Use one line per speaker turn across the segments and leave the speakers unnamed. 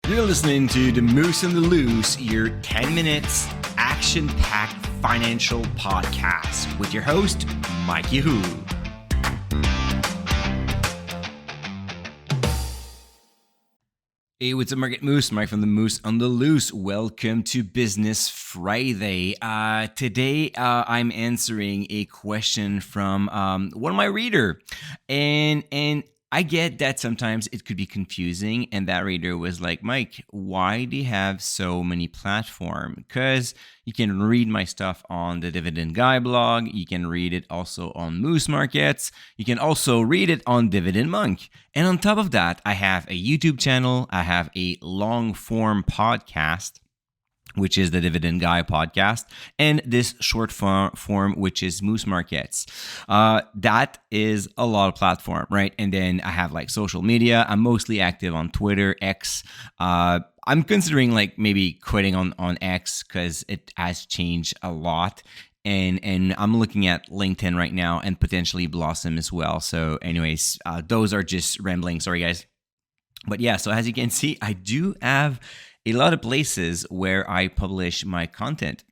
You're listening to The Moose and the Loose, your 10 minutes action-packed financial podcast with your host, Mike Yahoo. Hey, what's up, Market Moose? Mike from The Moose on the Loose. Welcome to Business Friday. Today, I'm answering a question from one of my reader, and I get that sometimes it could be confusing, and that reader was like, Mike, why do you have so many platforms? Because you can read my stuff on the Dividend Guy blog. You can read it also on Moose Markets. You can also read it on Dividend Monk. And on top of that, I have a YouTube channel. I have a long-form podcast, which is the Dividend Guy podcast, and this short form, which is Moose Markets. That is a lot of platform, right? And then I have like social media. I'm mostly active on Twitter, X. I'm considering like maybe quitting on X because it has changed a lot. And I'm looking at LinkedIn right now and potentially Blossom as well. So anyways, those are just rambling. Sorry, guys. But yeah, so as you can see, I do have a lot of places where I publish my content.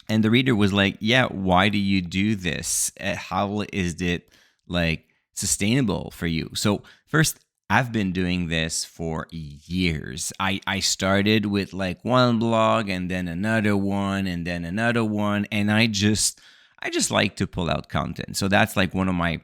And the reader was like, yeah, why do you do this? How is it like sustainable for you? So first, I've been doing this for years. I started with like one blog and then another one and then another one. And I just like to pull out content. So that's like one of my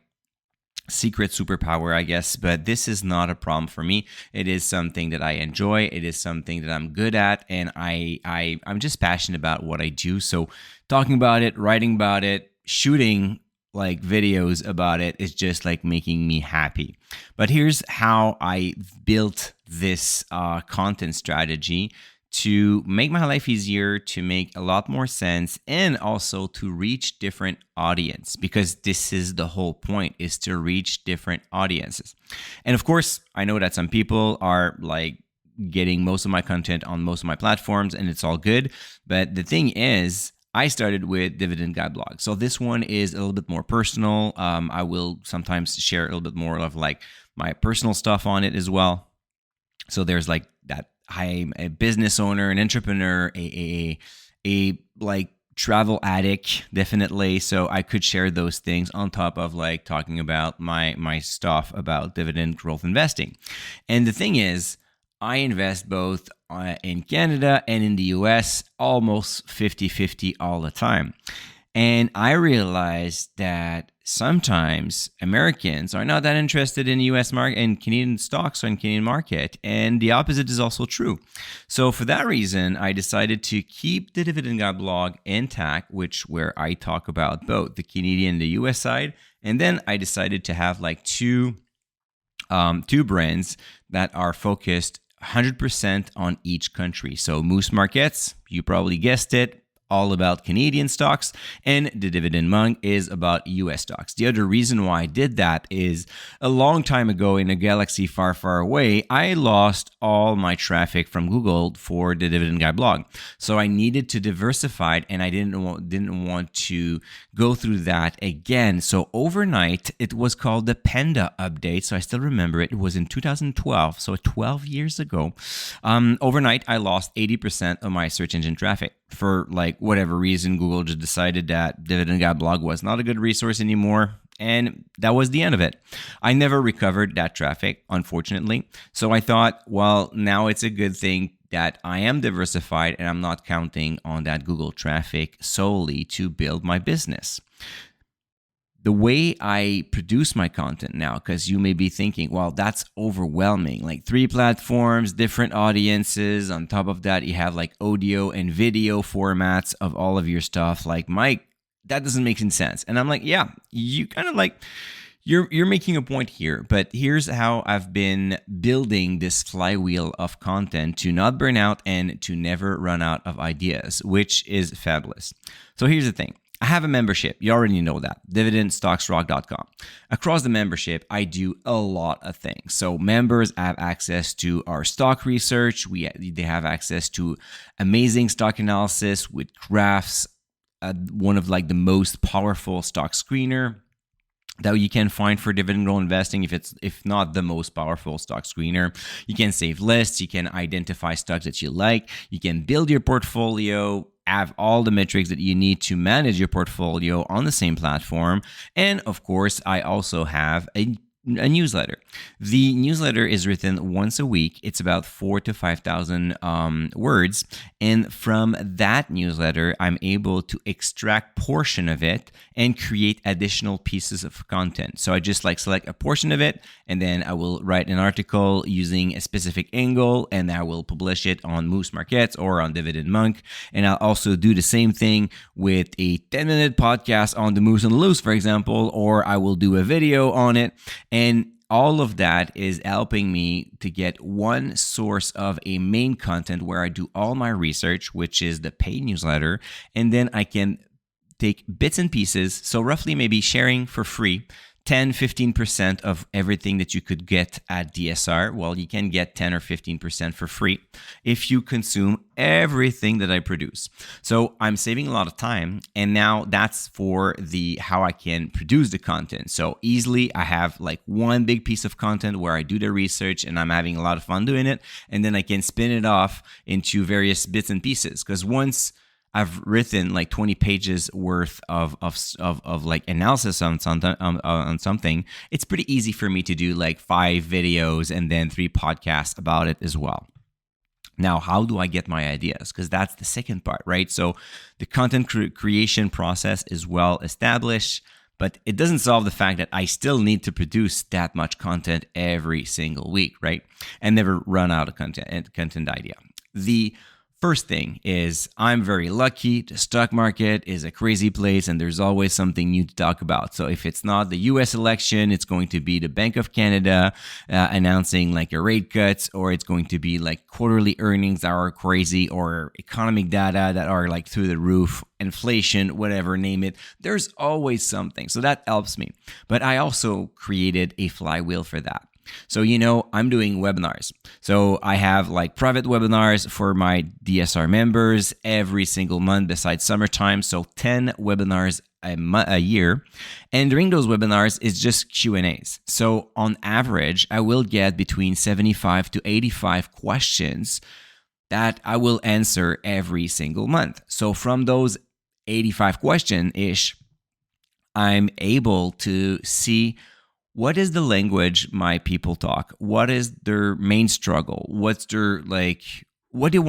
secret superpower, I guess, but this is not a problem for me. It is something that I enjoy. It is something that I'm good at, and I'm just passionate about what I do. So talking about it, writing about it, shooting like videos about it is just like making me happy. But here's how I built this content strategy to make my life easier, to make a lot more sense, and also to reach different audience, because this is the whole point, is to reach different audiences. And of course, I know that some people are like getting most of my content on most of my platforms, and it's all good. But the thing is, I started with Dividend Guy blog. So this one is a little bit more personal. I will sometimes share a little bit more of like my personal stuff on it as well. So there's like that I'm a business owner, an entrepreneur, a like travel addict, definitely. So I could share those things on top of like talking about my stuff about dividend growth investing. And the thing is, I invest both in Canada and in the US, almost 50-50 all the time. And I realized that sometimes Americans are not that interested in US market and Canadian stocks or in Canadian market. And the opposite is also true. So for that reason, I decided to keep the Dividend Guy blog intact, where I talk about both the Canadian and the US side. And then I decided to have like two brands that are focused 100% on each country. So Moose Markets, you probably guessed it, all about Canadian stocks, and the Dividend Monk is about US stocks. The other reason why I did that is a long time ago in a galaxy far, far away, I lost all my traffic from Google for the Dividend Guy blog. So I needed to diversify it, and I didn't want to go through that again. So overnight, it was called the Panda update. So I still remember it. It was in 2012, so 12 years ago. Overnight, I lost 80% of my search engine traffic. For like whatever reason, Google just decided that Dividend Guy blog was not a good resource anymore. And that was the end of it. I never recovered that traffic, unfortunately. So I thought, well, now it's a good thing that I am diversified and I'm not counting on that Google traffic solely to build my business. The way I produce my content now, because you may be thinking, well, that's overwhelming. Like 3 platforms, different audiences. On top of that, you have like audio and video formats of all of your stuff. Like, Mike, that doesn't make any sense. And I'm like, yeah, you kind of like, you're making a point here. But here's how I've been building this flywheel of content to not burn out and to never run out of ideas, which is fabulous. So here's the thing. I have a membership. You already know that. DividendStocksRock.com. Across the membership, I do a lot of things. So members have access to our stock research. They have access to amazing stock analysis with graphs, one of like the most powerful stock screener. that you can find for dividend growth investing. If not the most powerful stock screener, you can save lists, you can identify stocks that you like, you can build your portfolio, have all the metrics that you need to manage your portfolio on the same platform. And of course, I also have a newsletter. The newsletter is written once a week. It's about 4,000 to 5,000 words. And from that newsletter, I'm able to extract portion of it and create additional pieces of content. So I just select a portion of it, and then I will write an article using a specific angle, and I will publish it on Moose Markets or on Dividend Monk. And I'll also do the same thing with a 10-minute podcast on the Moose and the Loose, for example, or I will do a video on it. And all of that is helping me to get one source of a main content where I do all my research, which is the paid newsletter. And then I can take bits and pieces. So roughly maybe sharing for free 10-15% of everything that you could get at DSR. Well, you can get 10 or 15% for free if you consume everything that I produce. So I'm saving a lot of time, and now that's for the how I can produce the content. So easily I have one big piece of content where I do the research and I'm having a lot of fun doing it, and then I can spin it off into various bits and pieces, because once I've written 20 pages worth of analysis on something, it's pretty easy for me to do 5 videos and then 3 podcasts about it as well. Now, how do I get my ideas? Because that's the second part, right? So the content creation process is well established, but it doesn't solve the fact that I still need to produce that much content every single week, right? And never run out of content idea. The first thing is I'm very lucky. The stock market is a crazy place and there's always something new to talk about. So if it's not the US election, it's going to be the Bank of Canada announcing a rate cuts, or it's going to be quarterly earnings that are crazy, or economic data that are through the roof, inflation, whatever, name it. There's always something. So that helps me. But I also created a flywheel for that. So, I'm doing webinars. So I have private webinars for my DSR members every single month besides summertime. So 10 webinars a year. And during those webinars, it's just Q&As. So on average, I will get between 75 to 85 questions that I will answer every single month. So from those 85 questions-ish, I'm able to see what is the language my people talk? What is their main struggle? What's their what do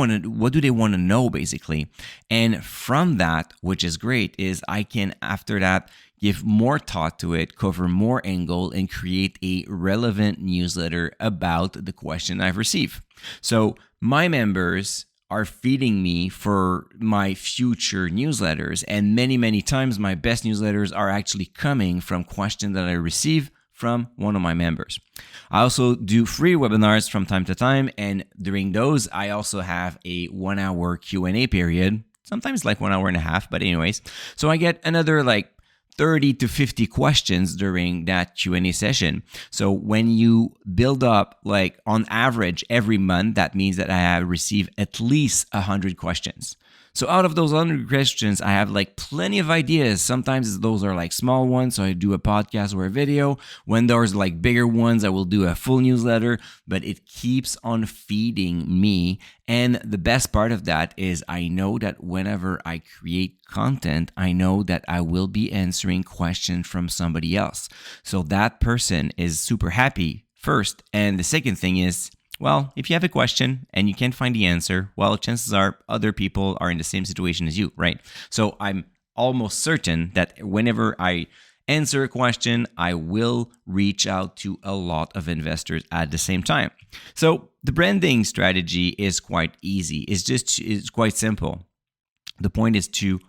they want to know basically? And from that, which is great, is I can after that give more thought to it, cover more angle, and create a relevant newsletter about the question I've received. So my members are feeding me for my future newsletters, and many times my best newsletters are actually coming from questions that I receive from one of my members. I also do free webinars from time to time, and during those, I also have a 1-hour Q&A period, sometimes 1 hour and a half, but anyways. So I get another 30 to 50 questions during that Q&A session. So when you build up on average every month, that means that I have received at least 100 questions. So out of those 100 questions, I have plenty of ideas. Sometimes those are small ones, so I do a podcast or a video. When there's bigger ones, I will do a full newsletter, but it keeps on feeding me. And the best part of that is I know that whenever I create content, I know that I will be answering questions from somebody else. So that person is super happy first. And the second thing is, well, if you have a question and you can't find the answer, well, chances are other people are in the same situation as you, right? So I'm almost certain that whenever I answer a question, I will reach out to a lot of investors at the same time. So the branding strategy is quite easy. It's quite simple. The point is to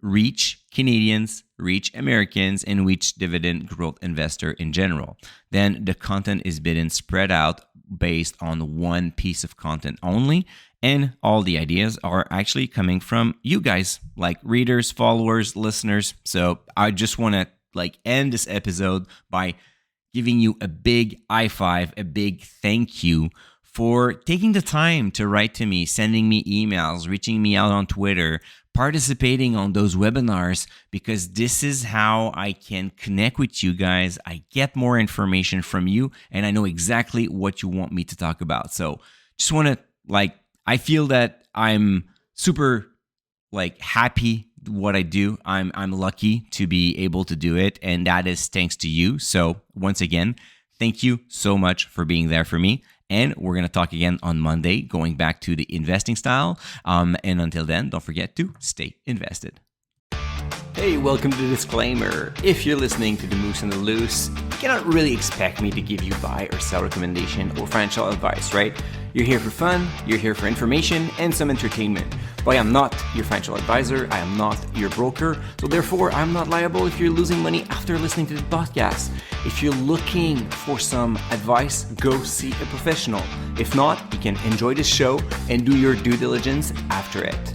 reach Canadians, reach Americans, and reach dividend growth investor in general. Then the content is being spread out based on one piece of content only, and all the ideas are actually coming from you guys, readers, followers, listeners. So I just want to end this episode by giving you a big high five, a big thank you for taking the time to write to me, sending me emails, reaching me out on Twitter, participating on those webinars, because this is how I can connect with you guys. I get more information from you, and I know exactly what you want me to talk about. So just want to I feel that I'm super happy what I do. I'm lucky to be able to do it, and that is thanks to you. So once again, thank you so much for being there for me. And we're going to talk again on Monday, going back to the investing style. And until then, don't forget to stay invested. Hey, welcome to the disclaimer. If you're listening to The Moose and the Loose, you cannot really expect me to give you buy or sell recommendation or financial advice, right? You're here for fun, you're here for information and some entertainment. But I am not your financial advisor, I am not your broker, so therefore I'm not liable if you're losing money after listening to the podcast. If you're looking for some advice, go see a professional. If not, you can enjoy the show and do your due diligence after it.